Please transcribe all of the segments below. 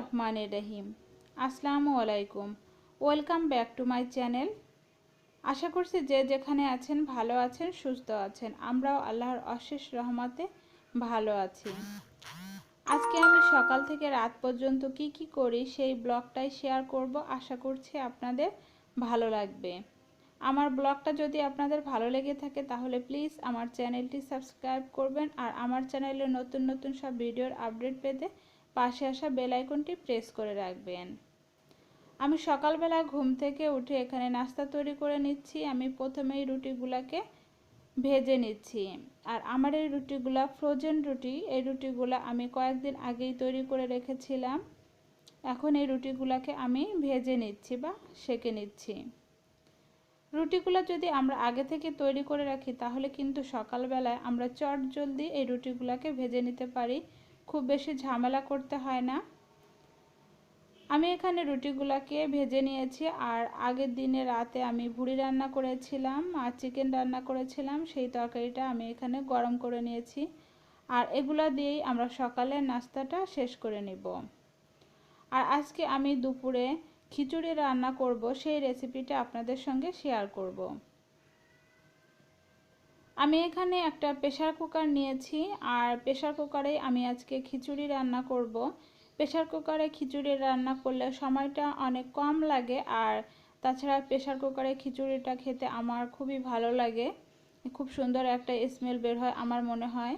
রহমানির রহিম। আসসালামু আলাইকুম। Welcome back to my channel. আশা করছি যে যেখানে আছেন ভালো আছেন, সুস্থ আছেন। আমরাও আল্লাহর অশেষ রহমতে ভালো আছি। আজকে আমি সকাল থেকে রাত পর্যন্ত কি করি সেই ব্লগটাই শেয়ার করব। আশা করছি আপনাদের ভালো লাগবে। আমার ব্লগটা যদি আপনাদের ভালো লেগে থাকে তাহলে প্লিজ আমার চ্যানেলটি সাবস্ক্রাইব করবেন, আর আমার চ্যানেলে নতুন নতুন সব ভিডিওর আপডেট পেতে পাশে আসা বেল আইকনটি প্রেস করে রাখবেন। আমি সকালবেলা ঘুম থেকে উঠে এখানে নাস্তা তৈরি করে নিচ্ছি। আমি প্রথমেই রুটিগুলোকে ভেজে নিচ্ছি। আর আমার এই রুটিগুলো ফ্রোজেন রুটি। এই রুটিগুলো আমি কয়েকদিন আগেই তৈরি করে রেখেছিলাম। এখন এই রুটিগুলোকে আমি ভেজে নিচ্ছি বা সেঁকে নিচ্ছি। রুটিগুলো যদি আমরা আগে থেকে তৈরি করে রাখি তাহলে কিন্তু সকালবেলায় আমরা চট জলদি এই রুটিগুলোকে ভেজে নিতে পারি, খুব বেশি ঝামেলা করতে হয় না। আমি এখানে রুটিগুলোকে ভেজে নিয়েছি। আর আগের দিনে রাতে আমি ভুড়ি রান্না করেছিলাম আর চিকেন রান্না করেছিলাম, সেই তরকারিটা আমি এখানে গরম করে নিয়েছি। আর এগুলো দিয়েই আমরা সকালের নাস্তাটা শেষ করে নিব। আর আজকে আমি দুপুরে খিচুড়ি রান্না করব, সেই রেসিপিটা আপনাদের সঙ্গে শেয়ার করব। আমি এখানে একটা প্রেসার কুকার নিয়েছি, আর প্রেসার কুকারে আমি আজকে খিচুড়ি রান্না করব। প্রেসার কুকারে খিচুড়ি রান্না করলে সময়টা অনেক কম লাগে, আর তাছাড়া প্রেসার কুকারে খিচুড়িটা খেতে আমার খুবই ভালো লাগে। খুব সুন্দর একটা স্মেল বের হয় আমার মনে হয়।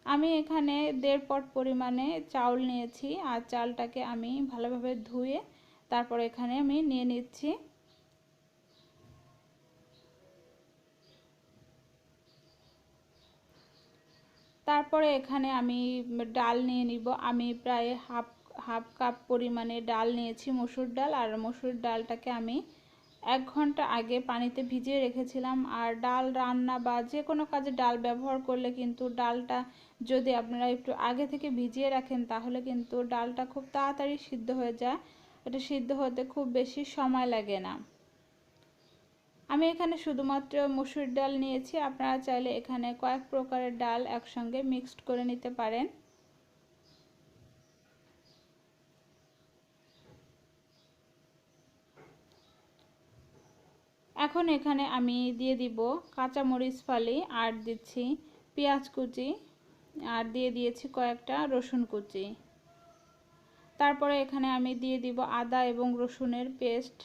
আমি এখানে 1.5 পট পরিমাণে চাউল নিয়েছি, আর চালটাকে আমি ভালোভাবে ধুয়ে তারপর এখানে আমি নিয়ে নিচ্ছি। তারপরে এখানে আমি ডাল নিয়ে নিব। আমি প্রায় হাফ কাপ পরিমাণে ডাল নিয়েছি, মসুর ডাল। আর মসুর ডালটাকে আমি 1 ঘন্টা আগে পানিতে ভিজিয়ে রেখেছিলাম। আর ডাল রান্না বা যে কোনো কাজে ডাল ব্যবহার করলে কিন্তু ডালটা যদি আপনারা একটু আগে থেকে ভিজিয়ে রাখেন তাহলে কিন্তু ডালটা খুব তাড়াতাড়ি সিদ্ধ হয়ে যায়। এটা সিদ্ধ হতে খুব বেশি সময় লাগে না। আমি এখানে শুধুমাত্র মসুর ডাল নিয়েছি, আপনারা চাইলে এখানে কয়েক প্রকারের ডাল একসঙ্গে মিক্সড করে নিতে পারেন। এখন এখানে আমি দিয়ে দিব কাঁচামরিচ ফালি, আর দিচ্ছি পেঁয়াজ কুচি, আর দিয়ে দিয়েছি কয়েকটা রসুন কুচি। তারপরে এখানে আমি দিয়ে দিব আদা এবং রসুনের পেস্ট।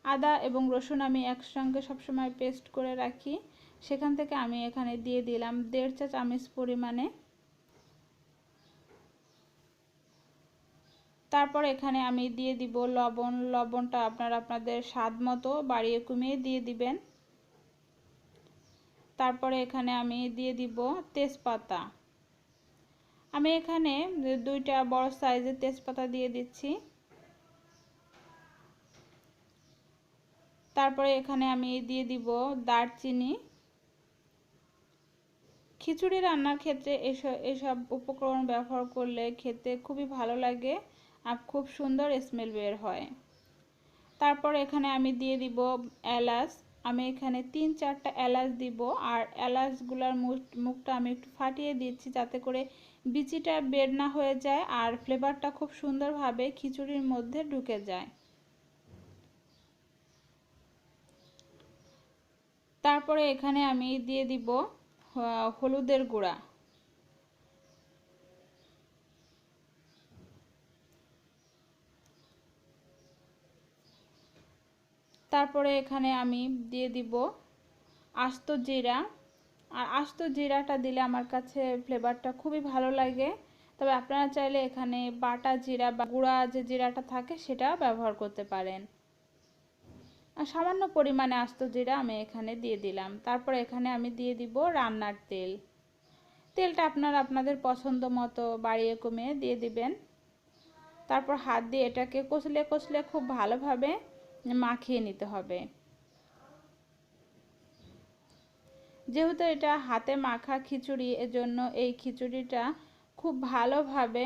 আদা এবং রসুন আমি একসঙ্গে সবসময় পেস্ট করে রাখি, সেখান থেকে আমি এখানে দিয়ে দিলাম 1.5 চা চামচ পরিমাণে। তারপর এখানে আমি দিয়ে দিব লবণ। লবণটা আপনারা আপনাদের স্বাদ মতো বাড়িয়ে কমিয়ে দিয়ে দিবেন। তারপরে এখানে আমি দিয়ে দিব তেজপাতা। আমি এখানে 2টা বড় সাইজের তেজপাতা দিয়ে দিচ্ছি। তারপরে এখানে আমি দিয়ে দিব দারচিনি। খিচুড়ি রান্নার ক্ষেত্রে এসব উপকরণ ব্যবহার করলে খেতে খুবই ভালো লাগে আর খুব সুন্দর স্মেল বের হয়। তারপর এখানে আমি দিয়ে দিব এলাচ। আমি এখানে 3-4টা এলাচ দিব, আর এলাচগুলোর মুখটা আমি একটু ফাটিয়ে দিচ্ছি যাতে করে বিচিটা বের না হয়ে যায় আর ফ্লেভারটা খুব সুন্দরভাবে খিচুড়ির মধ্যে ঢুকে যায়। তারপরে এখানে আমি দিয়ে দিব হলুদের গুঁড়া। তারপরে এখানে আমি দিয়ে দিব আস্ত জিরা। আর আস্ত জিরাটা দিলে আমার কাছে ফ্লেভারটা খুবই ভালো লাগে। তবে আপনারা চাইলে এখানে বাটা জিরা বা গুঁড়া যে জিরাটা থাকে সেটা ব্যবহার করতে পারেন। আর সামান্য পরিমাণে আস্ত জিরা আমি এখানে দিয়ে দিলাম। তারপর এখানে আমি দিয়ে দিব রান্নার তেল। তেলটা আপনারা আপনাদের পছন্দ মতো বাড়িয়ে কমিয়ে দিয়ে দিবেন। তারপর হাত দিয়ে এটাকে কষলে কষলে খুব ভালোভাবে মাখিয়ে নিতে হবে। যেহেতু এটা হাতে মাখা খিচুড়ি, এজন্য এই খিচুড়িটা খুব ভালোভাবে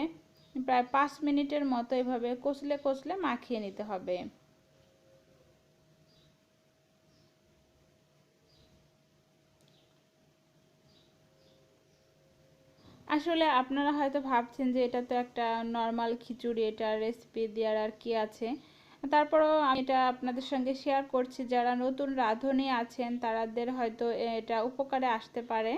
প্রায় 5 মিনিটের মতো এভাবে কষলে কষলে মাখিয়ে নিতে হবে। আসলে আপনারা হয়তো ভাবছেন যে এটা তো একটা নর্মাল খিচুড়ি, এটা রেসিপি দেওয়ার আর কি আছে। তারপরেও আমি এটা আপনাদের সঙ্গে শেয়ার করছি, যারা নতুন রাঁধুনি আছেন তাদের হয়তো এটা উপকারে আসতে পারে।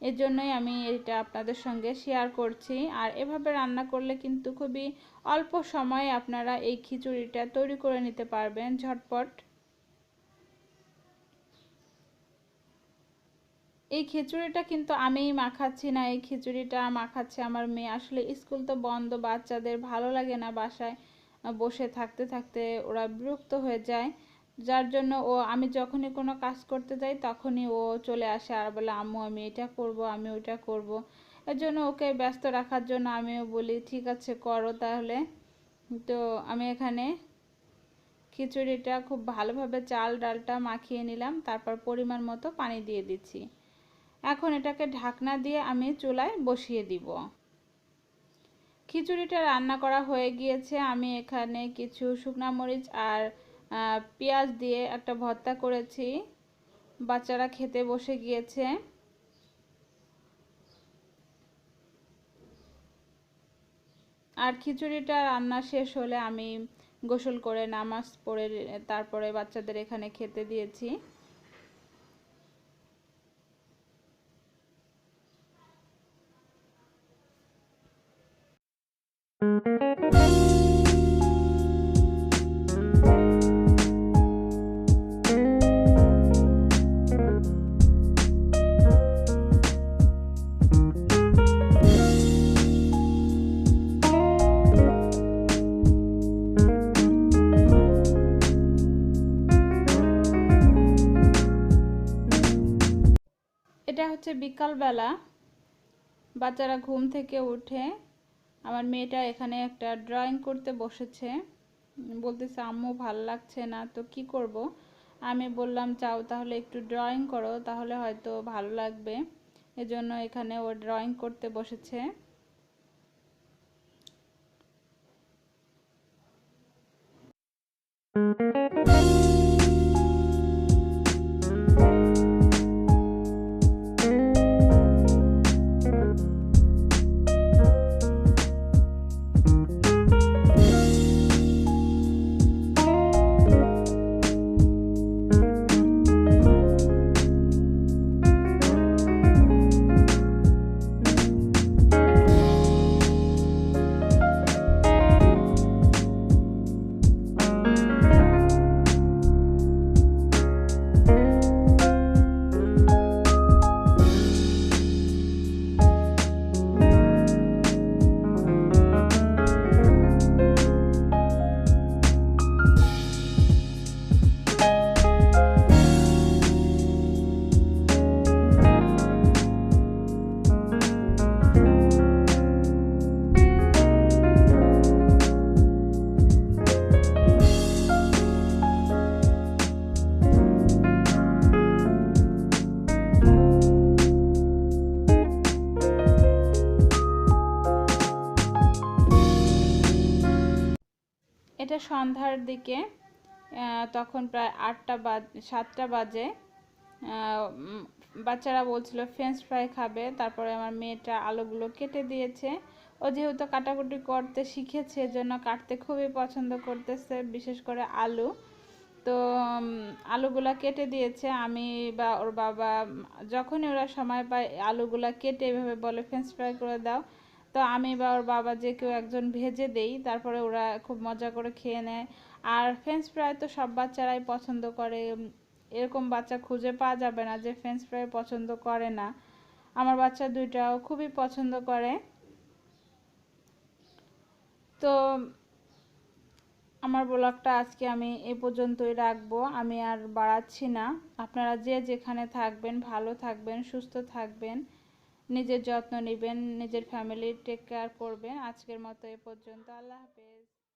এর জন্যই আমি এটা আপনাদের সঙ্গে শেয়ার করছি। আর এভাবে রান্না করলে কিন্তু খুবই অল্প সময়ে আপনারা এই খিচুড়িটা তৈরি করে নিতে পারবেন ঝটপট। এই খিচুড়িটা কিন্তু আমিই মাখাচ্ছি না, এই খিচুড়িটা মাখাচ্ছে আমার মেয়ে। আসলে স্কুল তো বন্ধ, বাচ্চাদের ভালো লাগে না বাসায় বসে থাকতে থাকতে, ওরা বিরক্ত হয়ে যায়। যার জন্য আমি যখনই কোনো কাজ করতে যাই তখনই ও চলে আসে আর বলে আম্মু আমি এটা করব, আমি ওইটা করব। এর জন্য ওকে ব্যস্ত রাখার জন্য আমিও বলি ঠিক আছে করো তাহলে। তো আমি এখানে খিচুড়িটা খুব ভালোভাবে চাল ডালটা মাখিয়ে নিলাম, তারপর পরিমাণ মতো পানি দিয়ে দিচ্ছি। এখন এটাকে ঢাকনা দিয়ে আমি চুলায় বসিয়ে দিব। খিচুড়িটা রান্না করা হয়ে গিয়েছে। আমি এখানে কিছু শুকনা মরিচ আর পেঁয়াজ দিয়ে একটা ভর্তা করেছি। বাচ্চারা খেতে বসে গিয়েছে। আর খিচুড়িটা রান্না শেষ হলে আমি গোসল করে নামাজ পড়ে তারপরে বাচ্চাদের এখানে খেতে দিয়েছি। এটা হচ্ছে বিকালবেলা, বাচ্চারা ঘুম থেকে উঠে আমার মেয়েটা এখানে একটা ড্রয়িং করতে বসেছে। বলতেছে আম্মু ভাল লাগছে না, তো কি করব। আমি বললাম যাও তাহলে একটু ড্রয়িং করো, তাহলে হয়তো ভালো লাগবে। এজন্য এখানে ও ড্রয়িং করতে বসেছে। এটা সন্ধ্যার দিকে, তখন প্রায় 7টা বাজে। বাচ্চারা বলছিল ফ্রেঞ্চ ফ্রাই খাবে, তারপরে আমার মেয়েটা আলুগুলো কেটে দিয়েছে। ও যেহেতু কাটাকুটি করতে শিখেছে এজন্য কাটতে খুবই পছন্দ করতেছে, বিশেষ করে আলু। তো আলুগুলা কেটে দিয়েছে। আমি বা ওর বাবা যখনই ওরা সময় পায় আলুগুলা কেটে এভাবে বলে ফ্রেঞ্চ ফ্রাই করে দাও। তো আমি বা ওর বাবা যে কেউ একজন ভেজে দেই, তারপরে ওরা খুব মজা করে খেয়ে নেয়। আর ফ্রেঞ্চ ফ্রাই তো সব বাচ্চারাই পছন্দ করে, এরকম বাচ্চা খুঁজে পাওয়া যাবে না যে ফ্রেঞ্চ ফ্রাই পছন্দ করে না। আমার বাচ্চা দুইটাও খুবই পছন্দ করে। তো আমার ব্লগটা আজকে আমি এ পর্যন্তই রাখবো, আমি আর বাড়াচ্ছি না। আপনারা যে যেখানে থাকবেন ভালো থাকবেন, সুস্থ থাকবেন, নিজের যত্ন নেবেন, নিজের ফ্যামিলির টেক কেয়ার করবেন। আজকের মতো এ পর্যন্ত, আল্লাহ হাফেজ।